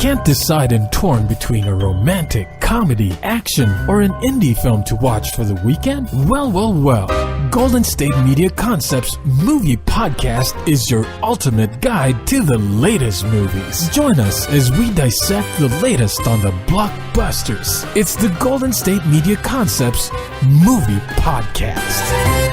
Can't decide and torn between a romantic, comedy, action, or an indie film to watch for the weekend? Well. Golden State Media Concepts Movie Podcast is your ultimate guide to the latest movies. Join us as we dissect the latest on the blockbusters. It's the Golden State Media Concepts Movie Podcast.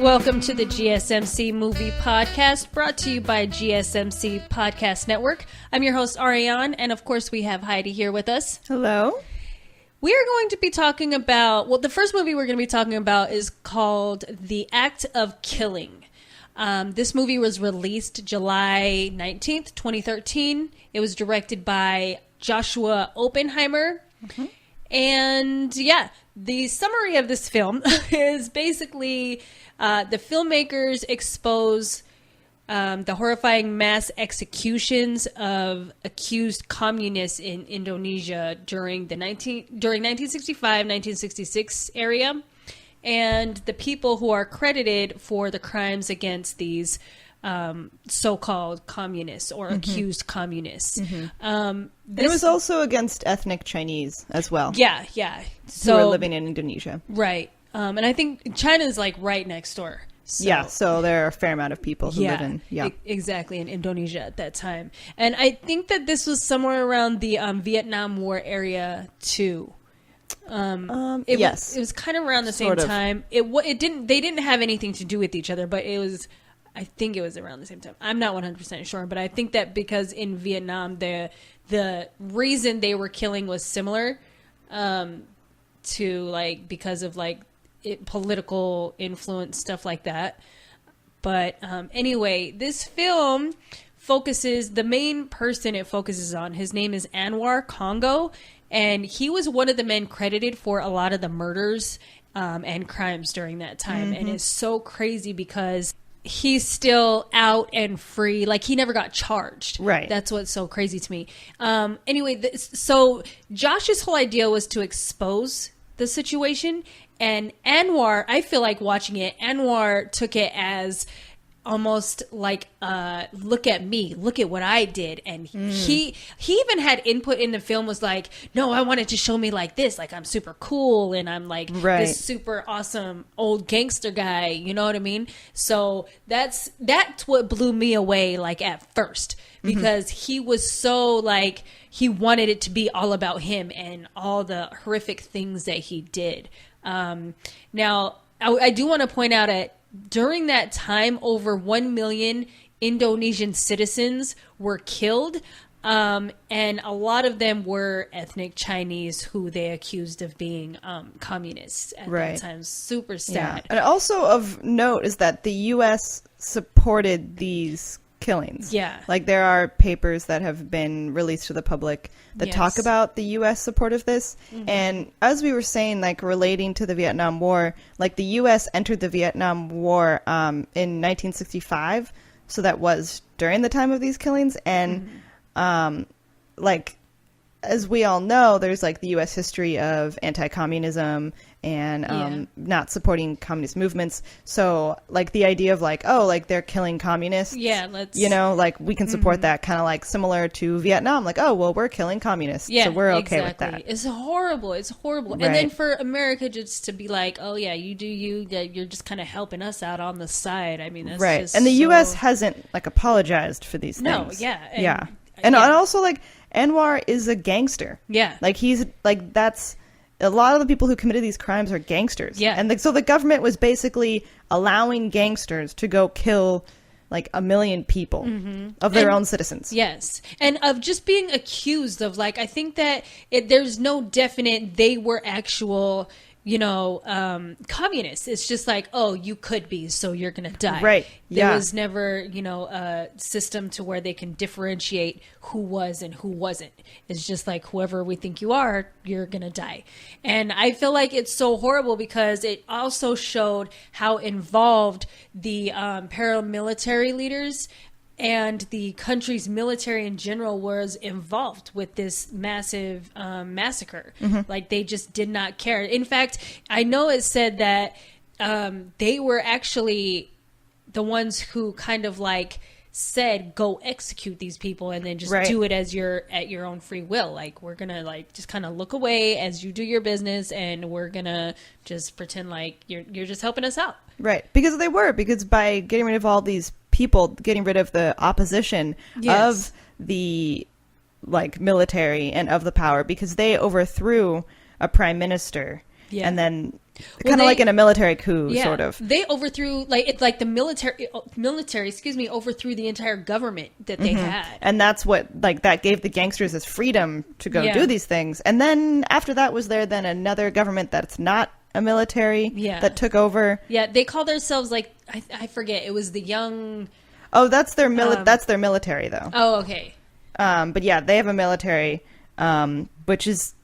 Welcome to the GSMC Movie Podcast, brought to you by GSMC Podcast Network. I'm your host, Arianne, and of course we have Heidi here with us. Hello. We are going to be talking about, the first movie we're going to be talking about is called The Act of Killing. This movie was released July 19th, 2013. It was directed by Joshua Oppenheimer. Mm-hmm. And yeah, the summary of this film is basically the filmmakers expose the horrifying mass executions of accused communists in Indonesia during 1965-1966 area, and the people who are credited for the crimes against these so-called communists or accused communists. Mm-hmm. It was also against ethnic Chinese as well. Yeah. So, who were living in Indonesia. Right. And I think China's like right next door. So, yeah, so there are a fair amount of people who live in... exactly, in Indonesia at that time. And I think that this was somewhere around the Vietnam War area too. Yes. It was kind of around the same time. They didn't have anything to do with each other, but I think it was around the same time. I'm not 100% sure, but I think that because in Vietnam, the reason they were killing was similar to because of political influence, stuff like that. But anyway, this film the main person it focuses on, his name is Anwar Congo, and he was one of the men credited for a lot of the murders and crimes during that time. Mm-hmm. And it's so crazy because he's still out and free. He never got charged. Right. That's what's so crazy to me. Anyway, so Josh's whole idea was to expose the situation. And Anwar, I feel like watching it, Anwar took it as almost like, look at me, look at what I did. And he even had input in the film, was like, no, I wanted to show me like this, like I'm super cool and I'm like this super awesome old gangster guy, you know what I mean? So that's what blew me away at first, because he was so he wanted it to be all about him and all the horrific things that he did. Now I do want to point out during that time, over 1 million Indonesian citizens were killed, and a lot of them were ethnic Chinese who they accused of being communists at that time. Super sad. Yeah. And also of note is that the U.S. supported these killings. Yeah. There are papers that have been released to the public that talk about the U.S. support of this. Mm-hmm. And as we were saying, relating to the Vietnam War, the U.S. entered the Vietnam War in 1965. So that was during the time of these killings. And as we all know, there's the U.S. history of anti-communism and not supporting communist movements. So the idea of they're killing communists. Yeah, let's we can support that, kind of similar to Vietnam. We're killing communists. Yeah, so we're okay with that. It's horrible. Right. And then for America just to be like, oh yeah, you do you. You're just kind of helping us out on the side. I mean, that's right. Just and the U.S. hasn't apologized for these things. No, yeah. And also Anwar is a gangster. Yeah. He's that's a lot of the people who committed these crimes are gangsters. Yeah. And so the government was basically allowing gangsters to go kill 1 million people of their own citizens. Yes. And of just being accused of I think that there's no definite they were actual communists. It's just like, oh, you could be, so you're gonna die. Right. There was never, a system to where they can differentiate who was and who wasn't. It's just like, whoever we think you are, you're gonna die. And I feel like it's so horrible because it also showed how involved the paramilitary leaders and the country's military in general was involved with this massive massacre. Like, they just did not care. In fact, I know it said that they were actually the ones who kind of like said, go execute these people and then just do it at your own free will. Like, we're gonna like just kind of look away as you do your business, and we're gonna just pretend like you're just helping us out. Right. Because by getting rid of all these people, getting rid of the opposition of the like military and of the power, because they overthrew a prime minister and then kind of like in a military coup sort of. They overthrew the military overthrew the entire government that they had. And that's what that gave the gangsters this freedom to go do these things. And then after that was there then another government that's not a military that took over. Yeah, they call themselves I forget. It was the young. Oh, that's their that's their military though. Oh, okay. But yeah, they have a military, which is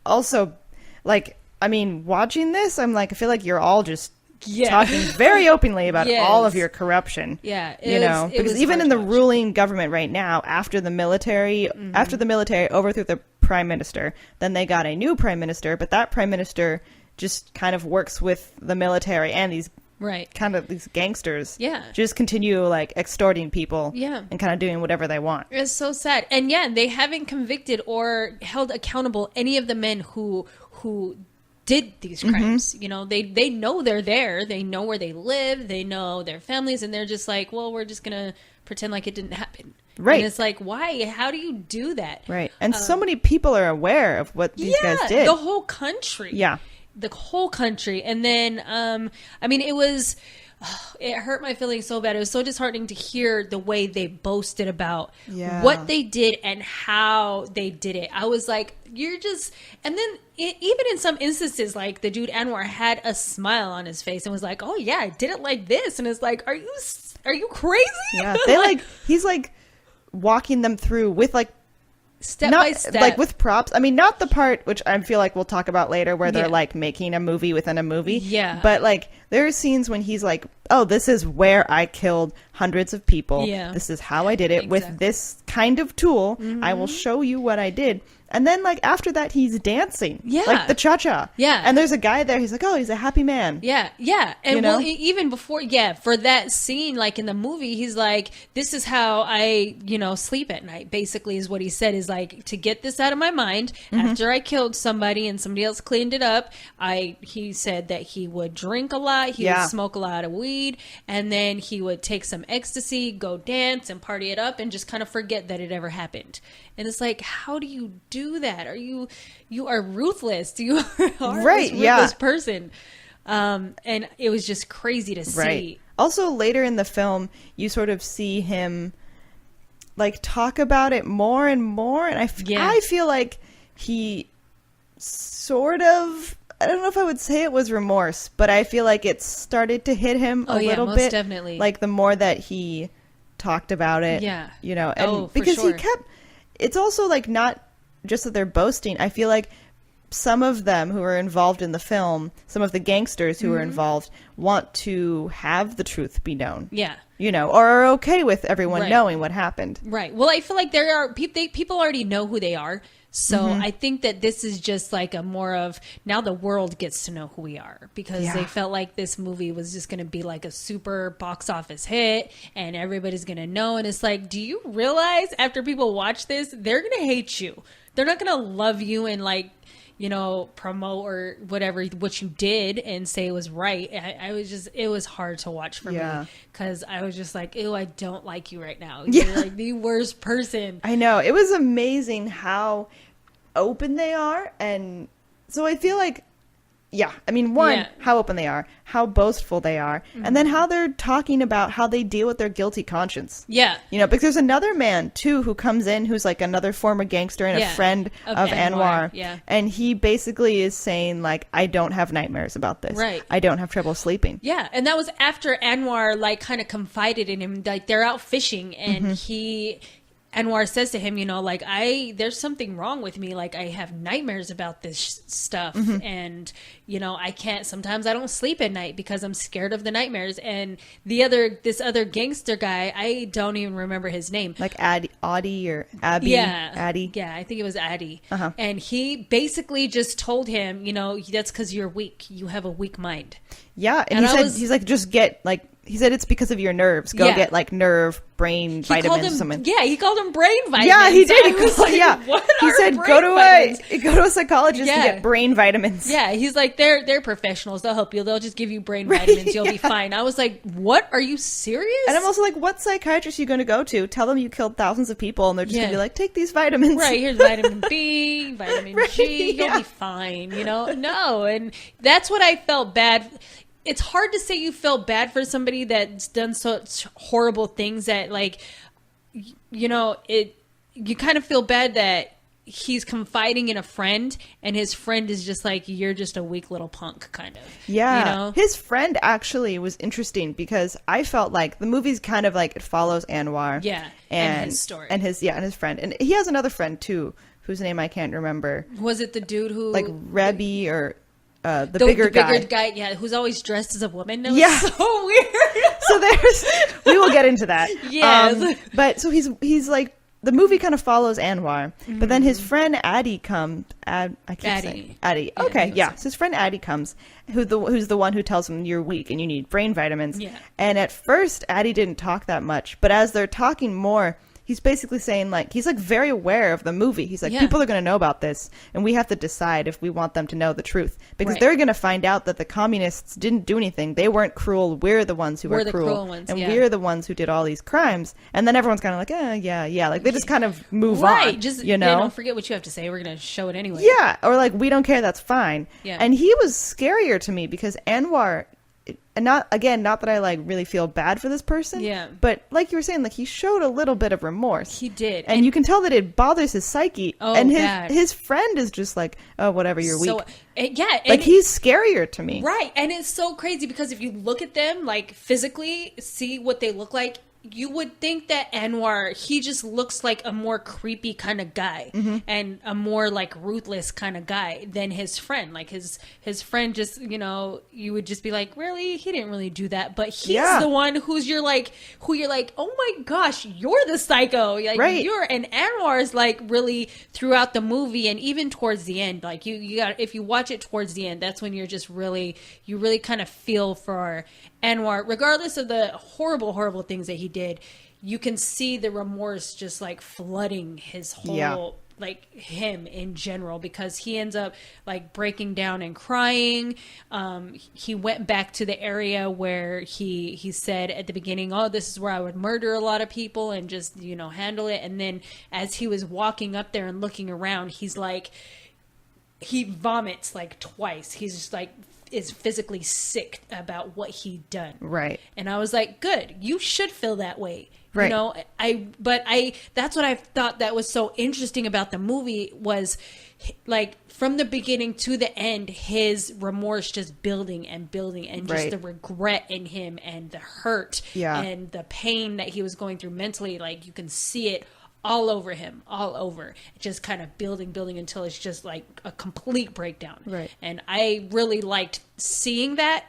also watching this, I'm like, I feel like you're all just talking very openly about all of your corruption. Yeah, because even in the ruling government right now, after the military overthrew the prime minister, then they got a new prime minister, but that prime minister just kind of works with the military and these kind of these gangsters. Yeah. Just continue extorting people. Yeah. And kind of doing whatever they want. It's so sad. And they haven't convicted or held accountable any of the men who did these crimes. They know they're there. They know where they live. They know their families, and they're just like, well, we're just gonna pretend like it didn't happen. Right. And it's like, why? How do you do that? Right. And so many people are aware of what these guys did. The whole country. Yeah. The whole country. And then, it hurt my feelings so bad. It was so disheartening to hear the way they boasted about what they did and how they did it. I was like, and then even in some instances, like the dude Anwar had a smile on his face and was like, oh yeah, I did it like this. And it's like, are you crazy? Yeah. They he's walking them through with step by step, with props. I mean, not the part which I feel like we'll talk about later, where they're making a movie within a movie. Yeah. But there are scenes when he's like, "Oh, this is where I killed hundreds of people. Yeah. This is how I did it with this kind of tool. Mm-hmm. I will show you what I did." And then after that, he's dancing. Yeah. The cha-cha. Yeah. And there's a guy there. He's like, oh, he's a happy man. Yeah. Yeah. And even before, for that scene, in the movie, he's like, this is how I, sleep at night, basically is what he said, is to get this out of my mind. Mm-hmm. After I killed somebody and somebody else cleaned it up, he said that he would drink a lot. He would smoke a lot of weed. And then he would take some ecstasy, go dance and party it up and just kind of forget that it ever happened. And it's like, how do you do that? You are ruthless. You are a ruthless person. And it was just crazy to see. Right. Also, later in the film, you sort of see him talk about it more and more. And I feel like he sort of, I don't know if I would say it was remorse, but I feel like it started to hit him a little bit. Most definitely. The more that he talked about it. Yeah. And because he kept... It's also not just that they're boasting. I feel like some of them who are involved in the film, some of the gangsters who are involved, want to have the truth be known. Yeah. Or are okay with everyone knowing what happened. Right. Well, I feel like there are people already know who they are. So I think that this is just a more of, now the world gets to know who we are, because they felt like this movie was just going to be a super box office hit and everybody's going to know. And it's like, do you realize after people watch this, they're going to hate you. They're not going to love you and promote or whatever, what you did and say it was right. It was hard to watch for me, because I was just like, ew, I don't like you right now. You're the worst person. I know. It was amazing how open they are. And so I feel like yeah, I mean, how open they are, how boastful they are, and then how they're talking about how they deal with their guilty conscience. Yeah. You know, because there's another man, too, who comes in who's like another former gangster and a friend of Anwar. Yeah. And he basically is saying, like, I don't have nightmares about this. Right. I don't have trouble sleeping. Yeah. And that was after Anwar, like, kind of confided in him. Like, they're out fishing, and Anwar says to him, you know, like, there's something wrong with me. Like, I have nightmares about this stuff. And, you know, sometimes I don't sleep at night because I'm scared of the nightmares. And this other gangster guy, I don't even remember his name. Like Addie or Abby. Yeah. Addie. Yeah, I think it was Addie. And he basically just told him, you know, that's because you're weak. You have a weak mind. Yeah. And he's like, just get, like, he said it's because of your nerves. Go get like brain vitamins or something. Yeah, he called them brain vitamins. Yeah, he did. He said go to a psychologist to get brain vitamins. Yeah, he's like they're professionals. They'll help you. They'll just give you brain vitamins. You'll be fine. I was like, what? Are you serious? And I'm also like, what psychiatrist are you going to go to? Tell them you killed thousands of people, and they're just going to be like, take these vitamins. Right, here's vitamin B, vitamin G. You'll be fine. You know, no, and that's what I felt bad. It's hard to say you felt bad for somebody that's done such horrible things that, like, you know, you kind of feel bad that he's confiding in a friend and his friend is just like, you're just a weak little punk, kind of. Yeah. You know? His friend actually was interesting because I felt like the movie's kind of like it follows Anwar. Yeah. And his story. And his friend. And he has another friend too, whose name I can't remember. Was it the dude who... Like Rebbe or... The bigger guy, yeah, who's always dressed as a woman. It was so weird. So we will get into that. Yes. But so he's like, the movie kind of follows Anwar, but then his friend Addie comes. Addie. Okay, yeah. So his friend Addie comes, who's the one who tells him you're weak and you need brain vitamins. Yeah. And at first, Addie didn't talk that much, but as they're talking more, he's basically saying, like, he's like very aware of the movie. He's like, people are going to know about this, and we have to decide if we want them to know the truth. Because they're going to find out that the communists didn't do anything. They weren't cruel. We're the ones who were cruel. Ones, and we're the ones who did all these crimes. And then everyone's kind of like, yeah. Like, they just kind of move on. Just, you know? Don't forget what you have to say. We're going to show it anyway. Yeah. Or like, we don't care. That's fine. Yeah. And he was scarier to me because Anwar... And not that I like really feel bad for this person. Yeah. But like you were saying, like he showed a little bit of remorse. He did. And you can tell that it bothers his psyche. Oh, and bad. his friend is just like, oh, whatever, you're weak. Yeah. Like he's scarier to me. Right. And it's so crazy because if you look at them, like physically, see what they look like, you would think that Anwar, he just looks like a more creepy kind of guy and a more like ruthless kind of guy than his friend. Like his friend just, you know, you would just be like, really? He didn't really do that. But he's the one who you're like, oh my gosh, you're the psycho. Like and Anwar's like really throughout the movie and even towards the end, like you got, if you watch it towards the end, that's when you're just really kind of feel for Anwar, regardless of the horrible things that he did. You can see the remorse just like flooding his whole like him in general, because he ends up like breaking down and crying. He went back to the area where he said at the beginning, oh, this is where I would murder a lot of people and just, you know, handle it. And then as he was walking up there and looking around, he's like, he vomits like twice. He's just like, is physically sick about what he'd done. Right. And I was like, good, you should feel that way. Right. You know, that's what I thought that was so interesting about the movie was like from the beginning to the end, his remorse just building and just the regret in him and the hurt and the pain that he was going through mentally. Like you can see it all over him, just kind of building until it's just like a complete breakdown. Right. And I really liked seeing that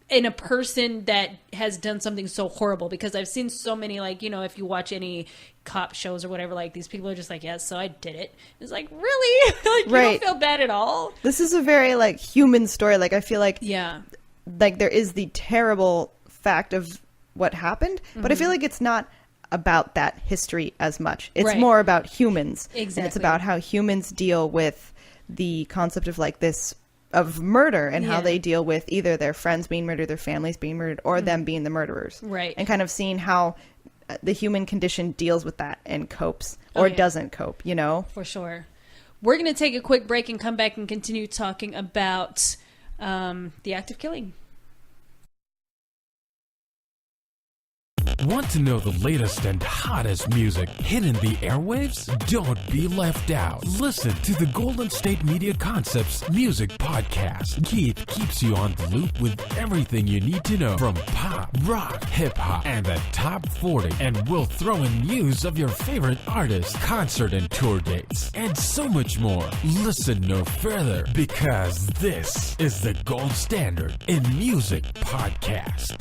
in a person that has done something so horrible, because I've seen so many, like, you know, if you watch any cop shows or whatever, like these people are just like, yes, so I did it. It's like, really? Like, you don't feel bad at all? This is a very like human story. Like, I feel like, like there is the terrible fact of what happened, but I feel like it's not about that history as much. It's more about humans. Exactly. And it's about how humans deal with the concept of like this, of murder, and how they deal with either their friends being murdered, their families being murdered, or them being the murderers. Right. And kind of seeing how the human condition deals with that and copes or doesn't cope, you know? For sure. We're going to take a quick break and come back and continue talking about The Act of Killing. Want to know the latest and hottest music hitting the airwaves? Don't be left out. Listen to the Golden State Media Concepts Music Podcast. Keith keeps you on the loop with everything you need to know from pop, rock, hip-hop, and the top 40. And we'll throw in news of your favorite artists, concert and tour dates, and so much more. Listen no further, because this is the gold standard in music podcast.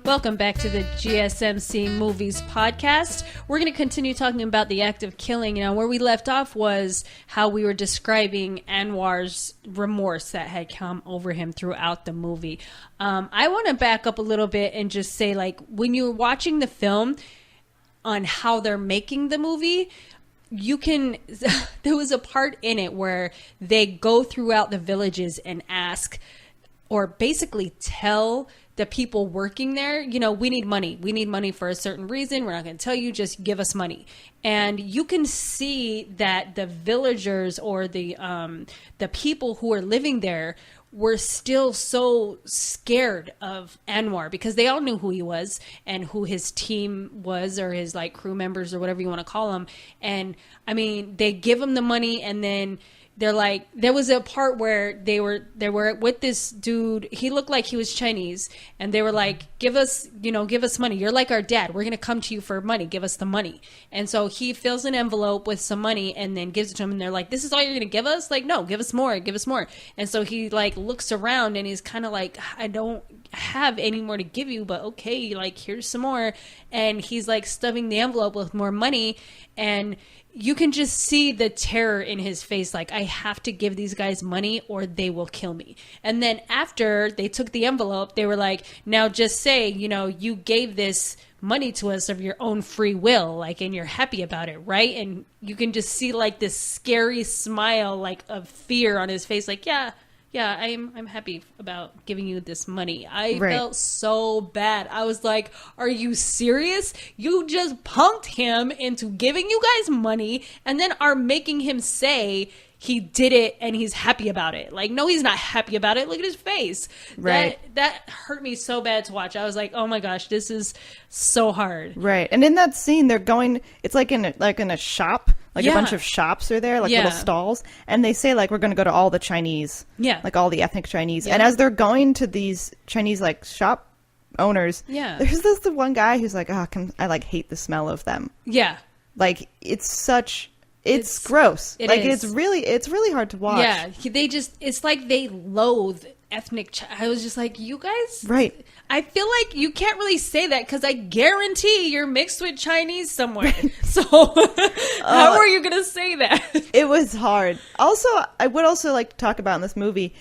Welcome back to the GSMC Movies Podcast. We're going to continue talking about the act of killing. Where we left off was how we were describing Anwar's remorse that had come over him throughout the movie. I want to back up a little bit and just say, like, when you're watching the film on how they're making the movie, there was a part in it where they go throughout the villages and ask, or basically tell the people working there, we need money. We need money for a certain reason. We're not going to tell you, just give us money. And you can see that the villagers or the people who are living there were still so scared of Anwar because they all knew who he was and who his team was, or his like crew members or whatever you want to call them. And I mean, they give him the money, and then they're like, there was a part where they were with this dude. He looked like he was Chinese, and they were like, give us money. You're like our dad. We're going to come to you for money. Give us the money. And so he fills an envelope with some money and then gives it to him. And they're like, this is all you're going to give us? Like, no, give us more. Give us more. And so he like looks around and he's kind of like, I don't have any more to give you, but okay, like here's some more. And he's like stuffing the envelope with more money, and you can just see the terror in his face. Like, I have to give these guys money or they will kill me. And then after they took the envelope, they were like, now just say, you gave this money to us of your own free will, like, and you're happy about it, right? And you can just see like this scary smile, like of fear on his face. Like, yeah, I'm happy about giving you this money. I felt so bad. I was like, are you serious? You just punked him into giving you guys money and then are making him say he did it and he's happy about it. Like, no, he's not happy about it. Look at his face. Right. That hurt me so bad to watch. I was like, oh my gosh, this is so hard. Right. And in that scene, they're going, it's like in a shop. Like a bunch of shops are there, like little stalls. And they say, like, we're going to go to all the Chinese. Yeah. Like all the ethnic Chinese. Yeah. And as they're going to these Chinese, like, shop owners, there's the one guy who's like, I, like, hate the smell of them. Yeah. Like, it's gross. It's really hard to watch. Yeah. It's like they loathe ethnic I was just like, you guys? Right. I feel like you can't really say that because I guarantee you're mixed with Chinese somewhere. So how are you going to say that? It was hard. Also, I would also like to talk about in this movie,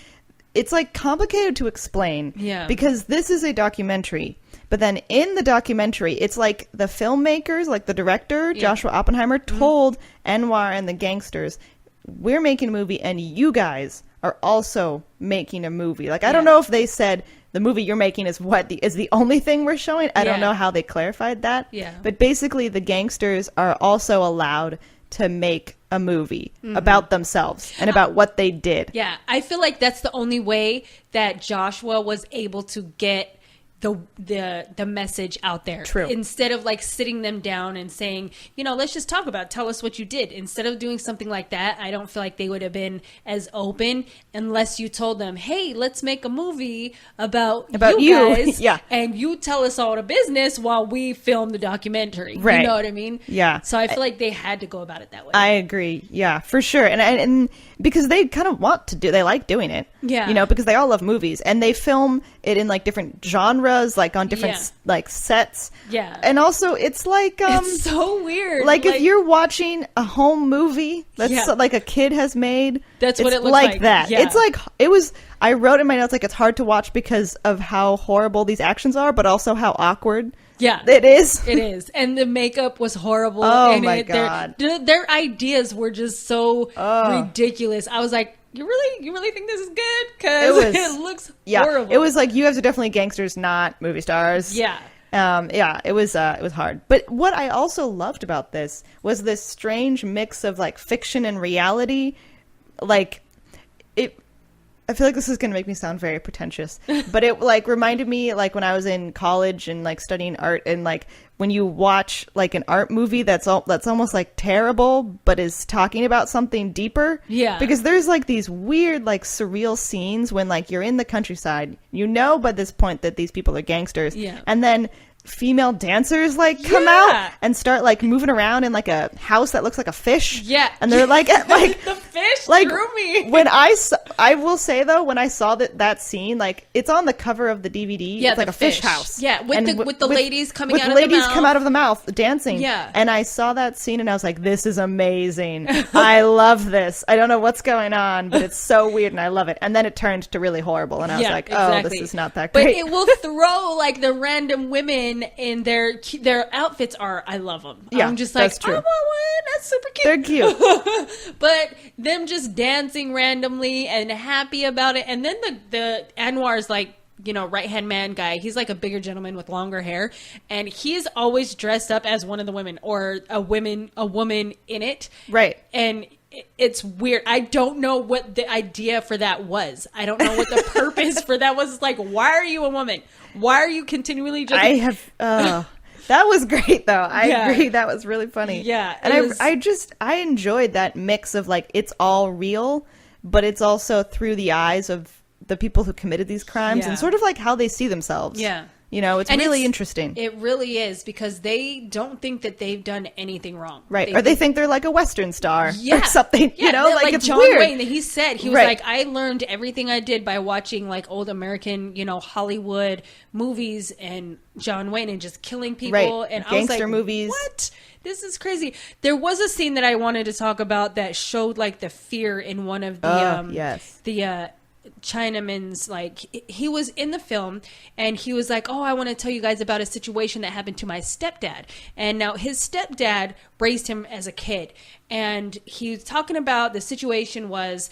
it's like complicated to explain. Yeah. Because this is a documentary. But then in the documentary, it's like the filmmakers, like the director, Joshua Oppenheimer, told Anwar and the gangsters, we're making a movie and you guys are also making a movie. Like, I don't know if they said the movie you're making is the only thing we're showing. I don't know how they clarified that. Yeah. But basically the gangsters are also allowed to make a movie about themselves and about what they did. Yeah. I feel like that's the only way that Joshua was able to get the message out there. True. Instead of like sitting them down and saying, let's just talk about it. Tell us what you did. Instead of doing something like that, I don't feel like they would have been as open unless you told them, hey, let's make a movie about you guys. Yeah. And you tell us all the business while we film the documentary. Right. You know what I mean? Yeah. So I feel like they had to go about it that way. I agree. Yeah, for sure. And because they kind of they like doing it. Yeah. Because they all love movies and they film it in like different genres, like on different like sets. Yeah. And also it's like it's so weird. Like if you're watching a home movie that's like a kid has made, that's what it looks like that. Yeah. It's like I wrote in my notes, like, it's hard to watch because of how horrible these actions are, but also how awkward it is. It is. And the makeup was horrible. Oh, my God. Their ideas were just so ridiculous. I was like, you really think this is good? Because it looks horrible. It was like, you guys are definitely gangsters, not movie stars. Yeah. It was hard. But what I also loved about this was this strange mix of like fiction and reality. Like, I feel like this is going to make me sound very pretentious, but it like reminded me like when I was in college and like studying art, and like when you watch like an art movie that's almost like terrible, but is talking about something deeper. Yeah. Because there's like these weird like surreal scenes when like you're in the countryside, you know, by this point that these people are gangsters. Yeah. And then female dancers like come out and start like moving around in like a house that looks like a fish. Yeah. And they're like the fish like, drew me. When I will say though, when I saw that scene, like it's on the cover of the DVD. Yeah, it's like a fish house. Yeah, with the ladies coming out of the mouth. With ladies come out of the mouth dancing. Yeah. And I saw that scene and I was like, this is amazing. I love this. I don't know what's going on, but it's so weird and I love it. And then it turned to really horrible and I was like, oh, this is not that great. But it will throw like the random women in their outfits are, I love them. Yeah, I'm just like, that's true. I want one. That's super cute. They're cute. But them just dancing randomly and happy about it. And then the Anwar's like, you know, right-hand man guy, he's like a bigger gentleman with longer hair, and he's always dressed up as one of the women or a woman in it. Right. And it's weird. I don't know what the idea for that was. I don't know what the purpose for that was. It's like, why are you a woman? Why are you continually just... that was great though. I agree. That was really funny. Yeah. And I enjoyed that mix of like, it's all real, but it's also through the eyes of the people who committed these crimes and sort of like how they see themselves. Yeah. You know, it's really interesting. It really is, because they don't think that they've done anything wrong. Right. They think they're like a Western star or something. Yeah, you know, like it's John weird. Wayne, he said, he was like, I learned everything I did by watching like old American, you know, Hollywood movies and John Wayne and just killing people. Right. And Gangster I was like, movies. What? This is crazy. There was a scene that I wanted to talk about that showed like the fear in one of the Chinaman's, like, he was in the film and he was like, oh, I want to tell you guys about a situation that happened to my stepdad. And now his stepdad raised him as a kid, and he was talking about the situation was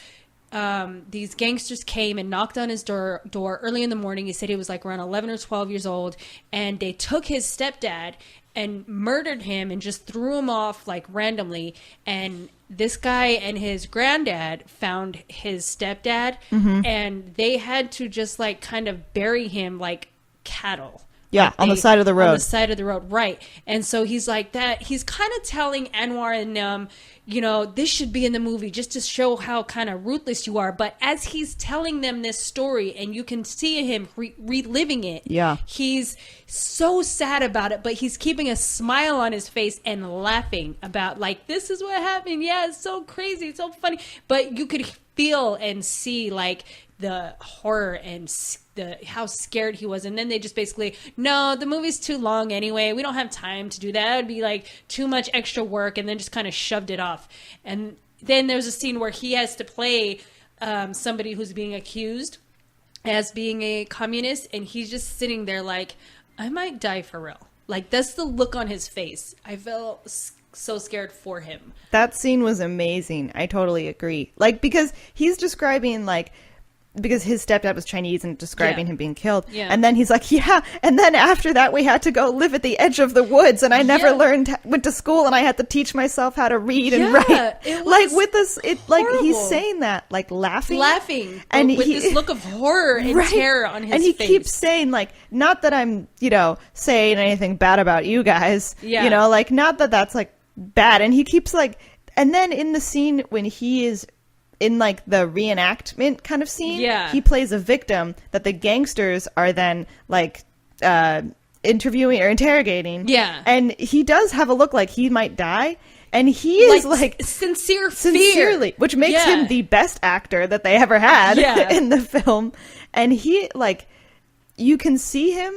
these gangsters came and knocked on his door early in the morning. He said he was like around 11 or 12 years old, and they took his stepdad and murdered him and just threw him off like randomly. And this guy and his granddad found his stepdad, and they had to just like kind of bury him like cattle. Yeah, on the side of the road. On the side of the road, right. And so he's like that. He's kind of telling Anwar and you know, this should be in the movie just to show how kind of ruthless you are. But as he's telling them this story, and you can see him reliving it, he's so sad about it, but he's keeping a smile on his face and laughing about, like, this is what happened. Yeah, it's so crazy. It's so funny. But you could feel and see, like, the horror and how scared he was. And then they just basically, no, the movie's too long anyway, we don't have time to do that, it would be like too much extra work, and then just kind of shoved it off. And then there's a scene where he has to play somebody who's being accused as being a communist, and he's just sitting there like, I might die for real. Like, that's the look on his face. I felt so scared for him. That scene was amazing. I totally agree. Like, because he's describing, like, because his stepdad was Chinese and describing him being killed. Yeah. And then he's like, and then after that we had to go live at the edge of the woods, and I never went to school, and I had to teach myself how to read and write. It was like with this, like he's saying that, like laughing, and with this look of horror and terror on his face. And he keeps saying, like, not that I'm, you know, saying anything bad about you guys, you know, like, not that that's like bad. And he keeps like, and then in the scene when he is in like the reenactment kind of scene, he plays a victim that the gangsters are then like interviewing or interrogating. Yeah. And he does have a look like he might die. And he is like sincerely, which makes him the best actor that they ever had in the film. And he, like, you can see him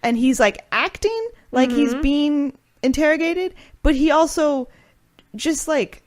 and he's like acting like he's being interrogated, but he also just like,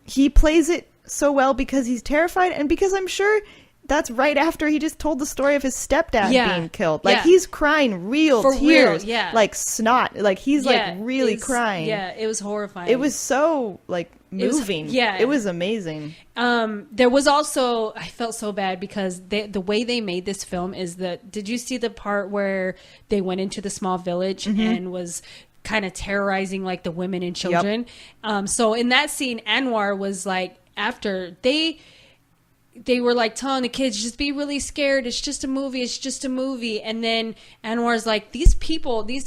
he plays it so well because he's terrified, and because I'm sure that's right after he just told the story of his stepdad being killed. Like, yeah. he's crying real For tears. real, yeah. Like, snot. Like, he's, like, really crying. Yeah, it was horrifying. It was so, like, moving. It was amazing. There was also, I felt so bad because the way they made this film is that, did you see the part where they went into the small village and was kind of terrorizing, like, the women and children? Yep. So in that scene, Anwar was like, after they were like telling the kids, just be really scared. It's just a movie. It's just a movie. And then Anwar's like, these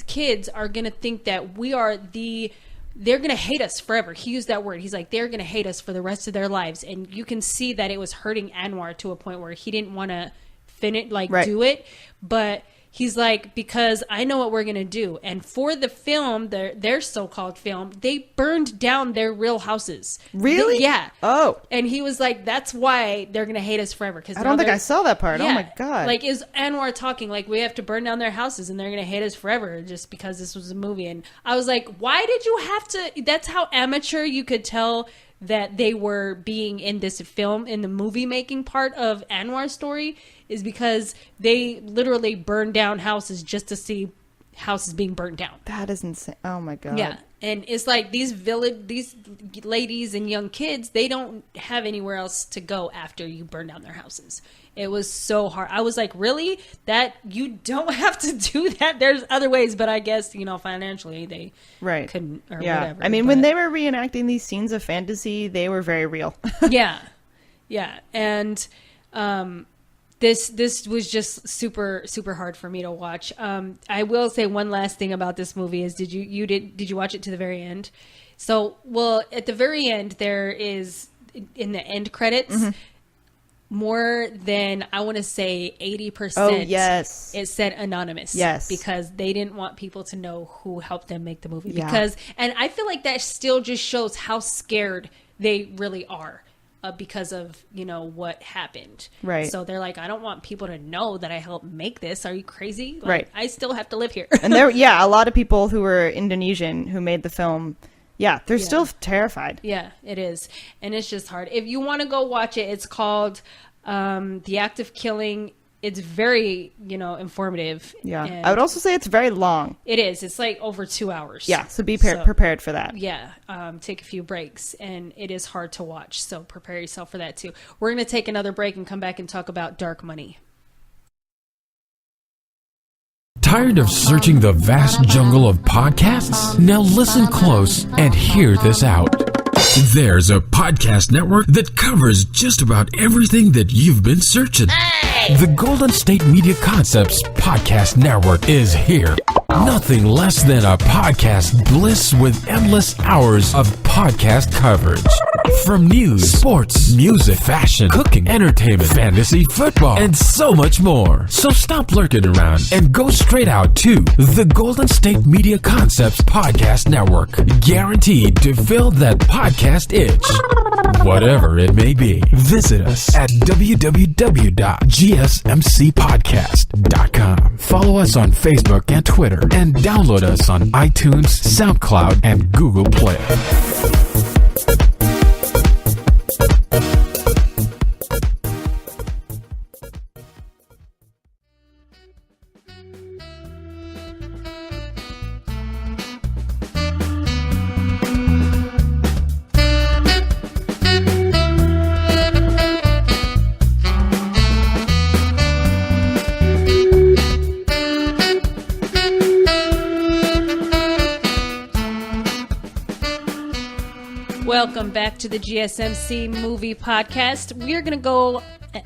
kids are going to think that they're going to hate us forever. He used that word. He's like, they're going to hate us for the rest of their lives. And you can see that it was hurting Anwar to a point where he didn't want to do it. But he's like, because I know what we're going to do. And for the film, their so-called film, they burned down their real houses. Really? Yeah. Oh. And he was like, that's why they're going to hate us forever. Cause I don't think I saw that part. Yeah. Oh my God. Like, is Anwar talking like, we have to burn down their houses and they're going to hate us forever just because this was a movie. And I was like, why did you have to? That's how amateur you could tell that they were being in this film, in the movie making part of Anwar's story, is because they literally burned down houses just to see houses being burned down. That is insane. Oh my God. Yeah. And it's like these ladies and young kids, they don't have anywhere else to go after you burn down their houses. It was so hard. I was like, really? That you don't have to do that? There's other ways, but I guess, financially they couldn't or whatever. I mean, when they were reenacting these scenes of fantasy, they were very real. Yeah. Yeah. And this was just super, super hard for me to watch. I will say one last thing about this movie is did you watch it to the very end? So, well, at the very end, there is, in the end credits, more than, I want to say 80%. Oh, yes. It said anonymous. Yes. Because they didn't want people to know who helped them make the movie. Yeah. And I feel like that still just shows how scared they really are. Because of, what happened. Right. So they're like, I don't want people to know that I helped make this. Are you crazy? Like, right. I still have to live here. And a lot of people who were Indonesian who made the film, they're still terrified. Yeah, it is. And it's just hard. If you want to go watch it, it's called The Act of Killing. It's very, informative. Yeah. I would also say it's very long. It is. It's like over 2 hours. Yeah. So be prepared for that. Yeah. Take a few breaks. And it is hard to watch. So prepare yourself for that too. We're going to take another break and come back and talk about Dark Money. Tired of searching the vast jungle of podcasts? Now listen close and hear this out. There's a podcast network that covers just about everything that you've been searching. The Golden State Media Concepts Podcast Network is here. Nothing less than a podcast bliss with endless hours of podcast coverage. From news, sports, music, fashion, cooking, entertainment, fantasy, football, and so much more. So stop lurking around and go straight out to the Golden State Media Concepts Podcast Network. Guaranteed to fill that podcast itch. Whatever it may be. Visit us at www.gsmcpodcast.com. Follow us on Facebook and Twitter, and download us on iTunes, SoundCloud, and Google Play. Welcome back to the GSMC Movie Podcast. We're going to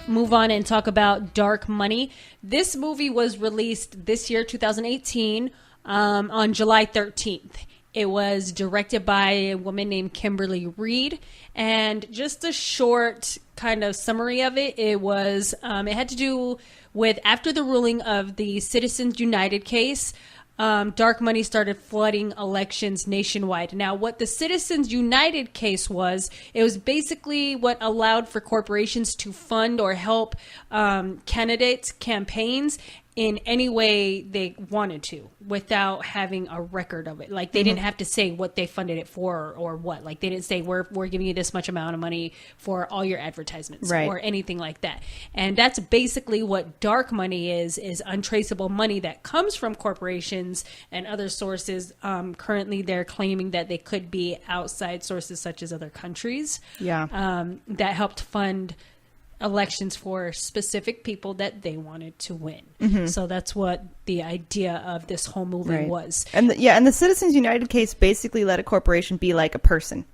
move on and talk about Dark Money. This movie was released this year, 2018, on July 13th. It was directed by a woman named Kimberly Reed, and just a short kind of summary of it. It had to do with after the ruling of the Citizens United case. Dark money started flooding elections nationwide. Now, what the Citizens United case was, it was basically what allowed for corporations to fund or help candidates' campaigns in any way they wanted to without having a record of it. Like they didn't have to say what they funded it for or what. Like they didn't say we're giving you this much amount of money for all your advertisements or anything like that. And that's basically what dark money is untraceable money that comes from corporations and other sources. Currently they're claiming that they could be outside sources such as other countries. That helped fund elections for specific people that they wanted to win. So that's what the idea of this whole movie was. And the Citizens United case basically let a corporation be like a person.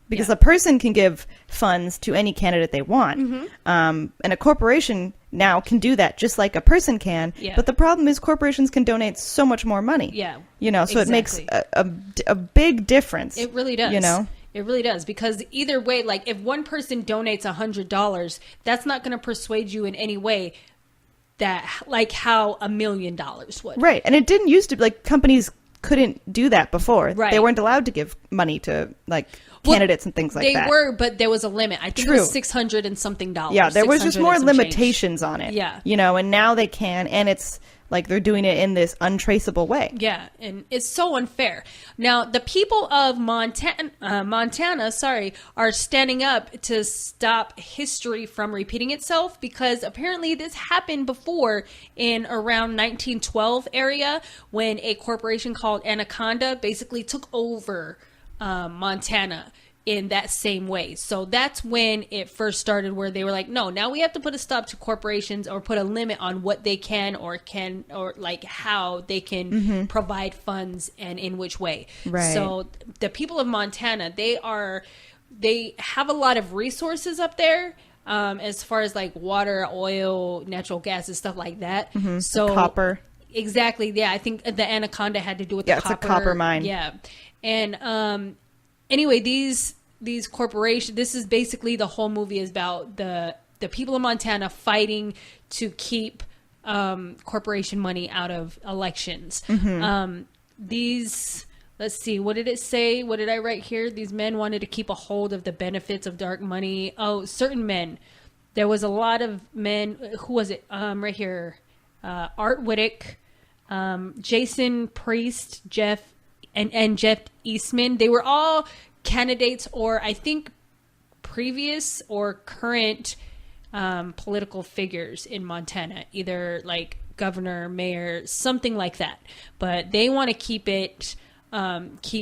Because a person can give funds to any candidate they want. And a corporation now can do that just like a person can. But the problem is corporations can donate so much more money. You know, so it makes a big difference. It really does. You know? It really does, because either way, like if one person donates $100, that's not going to persuade you in any way that like how $1 million would. Right. And it didn't used to, like, companies couldn't do that before. They weren't allowed to give money to like candidates and things like that. They were, but there was a limit. I think it was $600 and something dollars. Yeah, there was just more limitations on it. Yeah. You know, and now they can, and it's like they're doing it in this untraceable way. Yeah, and it's so unfair. Now, the people of Montana, are standing up to stop history from repeating itself, because apparently this happened before in around 1912 area when a corporation called Anaconda basically took over Montana in that same way. So that's when it first started, where they were like, no, now we have to put a stop to corporations, or put a limit on what they can or like how they can provide funds and in which way. So the people of Montana, they have a lot of resources up there, as far as like water, oil, natural gas and stuff like that. So copper. Exactly. Yeah. I think the Anaconda had to do with the copper. It's a copper mine. Yeah. And, anyway, these corporations, this is basically the whole movie is about the people of Montana fighting to keep corporation money out of elections. Let's see, what did it say? What did I write here? These men wanted to keep a hold of the benefits of dark money. Oh, certain men. There was a lot of men. Who was it? Right here. Art Whittick, Jason Priest, Jeff Eastman. They were all candidates, or I think previous or current political figures in Montana, either like governor, mayor, something like that. But they want to keep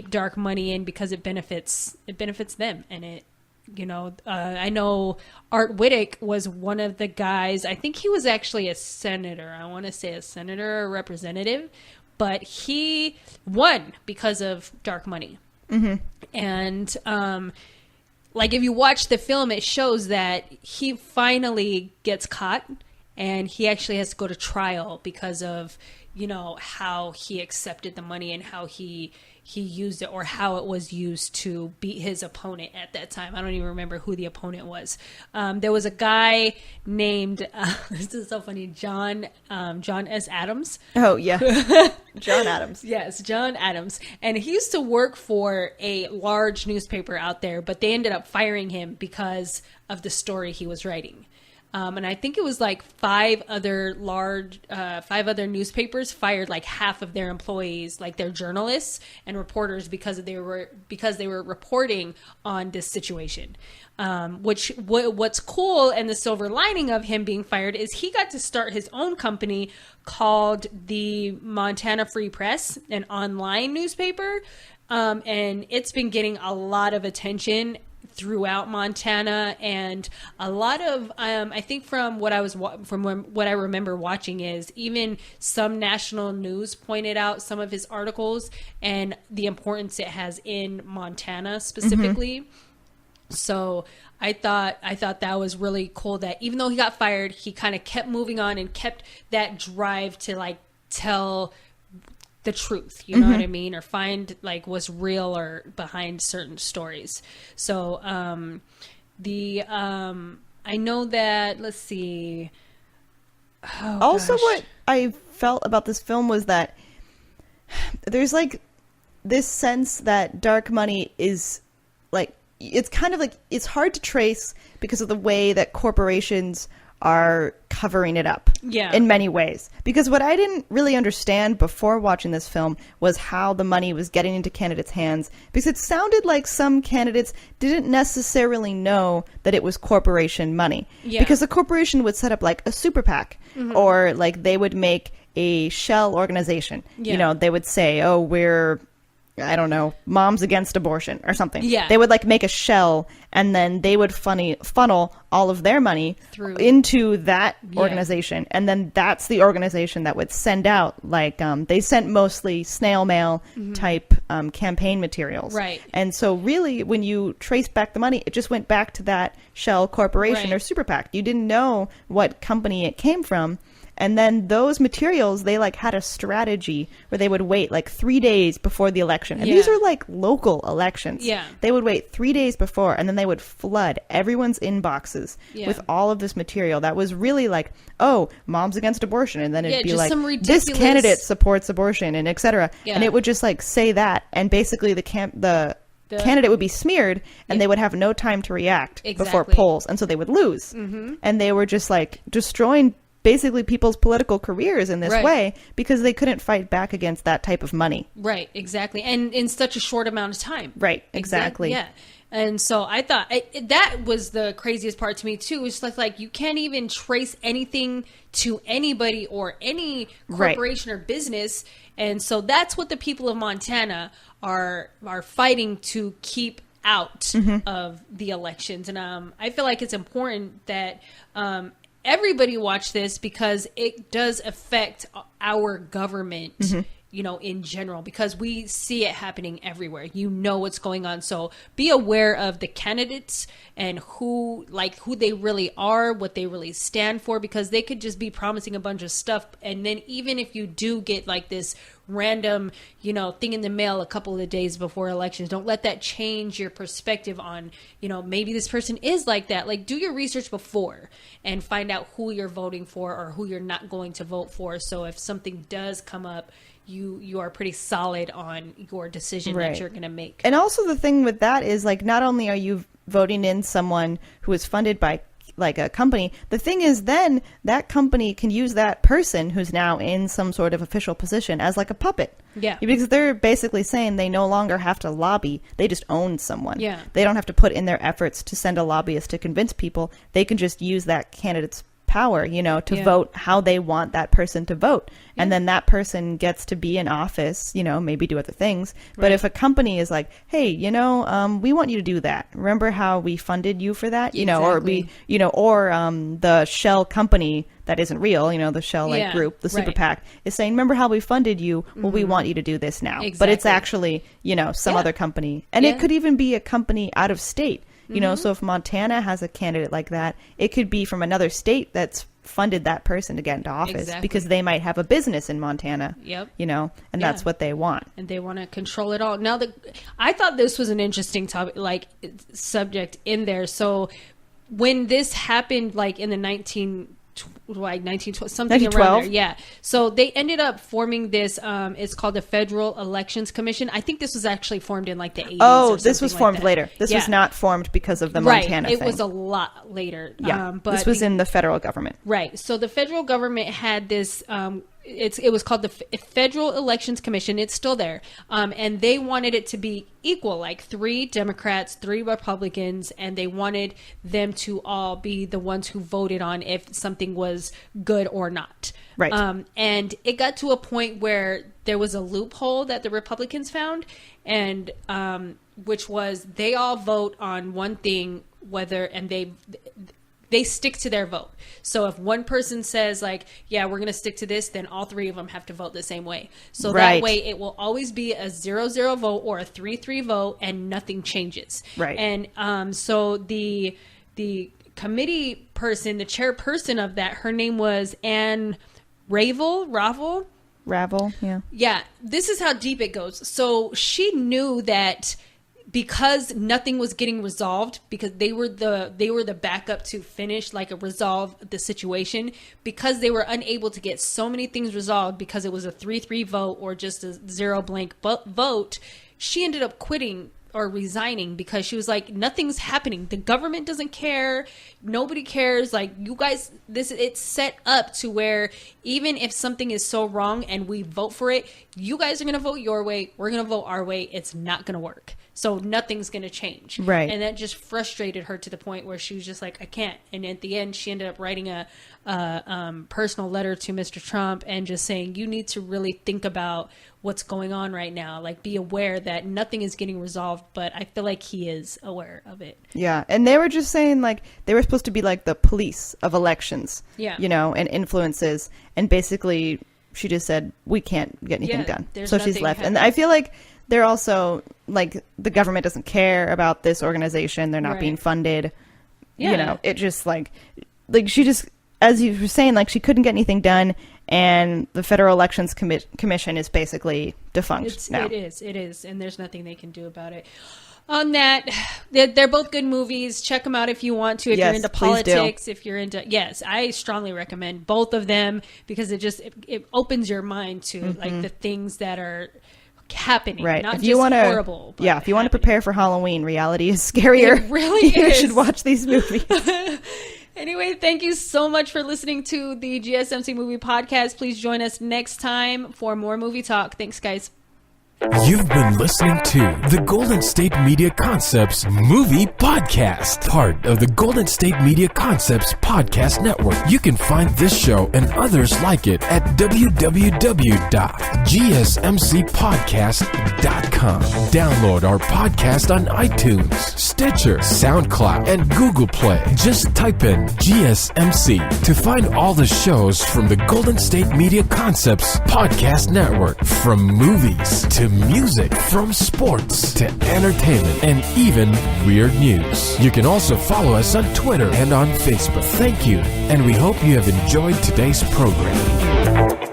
dark money in because it benefits them, and it. You know, I know Art Whittick was one of the guys. I think he was actually a senator. I want to say a senator or representative, but he won because of dark money. And like if you watch the film, it shows that he finally gets caught, and he actually has to go to trial because of, you know, how he accepted the money and how he used it, or how it was used to beat his opponent at that time. I don't even remember who the opponent was. There was a guy named, this is so funny, John S. Adams. Oh, yeah. John Adams. Yes, John Adams. And he used to work for a large newspaper out there, but they ended up firing him because of the story he was writing. And I think it was like five other newspapers fired like half of their employees, like their journalists and reporters, because they were reporting on this situation. What's cool, and the silver lining of him being fired, is he got to start his own company called the Montana Free Press, an online newspaper, and it's been getting a lot of attention throughout Montana, and a lot of I think from what I remember watching, is even some national news pointed out some of his articles and the importance it has in Montana specifically. So I thought that was really cool, that even though he got fired, he kind of kept moving on and kept that drive to like tell the truth, you know what I mean, or find like what's real or behind certain stories. So I know that, let's see. What I felt about this film was that there's like this sense that dark money is like, it's kind of like, it's hard to trace because of the way that corporations are covering it up in many ways. Because what I didn't really understand before watching this film was how the money was getting into candidates' hands, because it sounded like some candidates didn't necessarily know that it was corporation money. Because the corporation would set up like a super PAC, or like they would make a shell organization. You know, they would say, oh, we're, I don't know, Moms Against Abortion or something. They would like make a shell, and then they would funnel all of their money into that organization. And then that's the organization that would send out, like, they sent mostly snail mail type campaign materials. And so really, when you trace back the money, it just went back to that shell corporation or super PAC. You didn't know what company it came from. And then those materials, they like had a strategy where they would wait like 3 days before the election. And these are like local elections. They would wait 3 days before, and then they would flood everyone's inboxes with all of this material that was really like, oh, Moms Against Abortion. And then it'd be like, this candidate supports abortion, and et cetera. And it would just like say that. And basically the candidate would be smeared, and they would have no time to react before polls. And so they would lose. And they were just like destroying basically people's political careers in this way, because they couldn't fight back against that type of money. Exactly. And in such a short amount of time. Exactly. Yeah. And so I thought that was the craziest part to me too. It's like you can't even trace anything to anybody or any corporation or business. And so that's what the people of Montana are fighting to keep out of the elections. And I feel like it's important that everybody watch this, because it does affect our government, you know, in general, because we see it happening everywhere. You know what's going on. So be aware of the candidates and who they really are, what they really stand for, because they could just be promising a bunch of stuff. And then even if you do get like this random, you know, thing in the mail a couple of days before elections, don't let that change your perspective on, you know, maybe this person is like that. Like, do your research before and find out who you're voting for or who you're not going to vote for. So if something does come up, you are pretty solid on your decision that you're going to make. And also the thing with that is, like, not only are you voting in someone who is funded by like a company, the thing is then that company can use that person who's now in some sort of official position as like a puppet. Because they're basically saying they no longer have to lobby. They just own someone. They don't have to put in their efforts to send a lobbyist to convince people. They can just use that candidate's power, you know, to vote how they want that person to vote. And then that person gets to be in office, you know, maybe do other things. But if a company is like, hey, you know, we want you to do that. Remember how we funded you for that? You know, or we, you know, or the shell company that isn't real, you know, the shell like group, the super PAC is saying, remember how we funded you? Well, we want you to do this now. But it's actually, you know, some other company. And it could even be a company out of state. You know, so if Montana has a candidate like that, it could be from another state that's funded that person to get into office because they might have a business in Montana. You know, and that's what they want. And they want to control it all. Now, I thought this was an interesting topic, like subject in there. So when this happened, like in the 1912 something around there, so they ended up forming this it's called the Federal Elections Commission. I think this was actually formed in like the 80s. This was formed later. This was not formed because of the Montana thing. It was a lot later. But this was in the federal government. So the federal government had this it was called the Federal Elections Commission. It's still there. And they wanted it to be equal, like 3 Democrats, 3 Republicans, and they wanted them to all be the ones who voted on if something was good or not. And it got to a point where there was a loophole that the Republicans found, and which was they all vote on one thing, and they stick to their vote. So if one person says like, yeah, we're going to stick to this, then all 3 of them have to vote the same way. So that way it will always be a 0-0 vote or a 3-3 vote, and nothing changes. And so the committee person, the chairperson of that, her name was Anne Ravel. Yeah. This is how deep it goes. So she knew that because nothing was getting resolved, because they were the backup to finish resolve the situation, because they were unable to get so many things resolved because it was a 3-3 vote or just a 0 blank vote, she ended up quitting or resigning because she was like, nothing's happening. The government doesn't care. Nobody cares. Like, you guys, it's set up to where even if something is so wrong and we vote for it, you guys are going to vote your way. We're going to vote our way. It's not going to work. So nothing's going to change. Right. And that just frustrated her to the point where she was just like, I can't. And at the end, she ended up writing a personal letter to Mr. Trump and just saying, you need to really think about what's going on right now. Like, be aware that nothing is getting resolved, but I feel like he is aware of it. Yeah. And they were just saying, like, they were supposed to be like the police of elections, yeah, you know, and influences. And basically she just said, we can't get anything done. So she's left. And I feel like they're also like, the government doesn't care about this organization. They're not being funded. You know, it just like she just, as you were saying, like, she couldn't get anything done, and the Federal Elections Commission is basically defunct now. It is, and there's nothing they can do about it. On that, they're both good movies. Check them out if you want to. If you're into politics, if you're into, I strongly recommend both of them because it opens your mind to like the things that are happening, right? Not if just you wanna, horrible. But if you want to prepare for Halloween, reality is scarier. It really is. You should watch these movies. Anyway, thank you so much for listening to the GSMC Movie Podcast. Please join us next time for more movie talk. Thanks, guys. You've been listening to the Golden State Media Concepts Movie Podcast, part of the Golden State Media Concepts Podcast Network. You can find this show and others like it at www.gsmcpodcast.com. Download our podcast on iTunes, Stitcher, SoundCloud, and Google Play. Just type in GSMC to find all the shows from the Golden State Media Concepts Podcast Network, from movies to music, from sports to entertainment, and even weird news. You can also follow us on Twitter and on Facebook. Thank you, and we hope you have enjoyed today's program.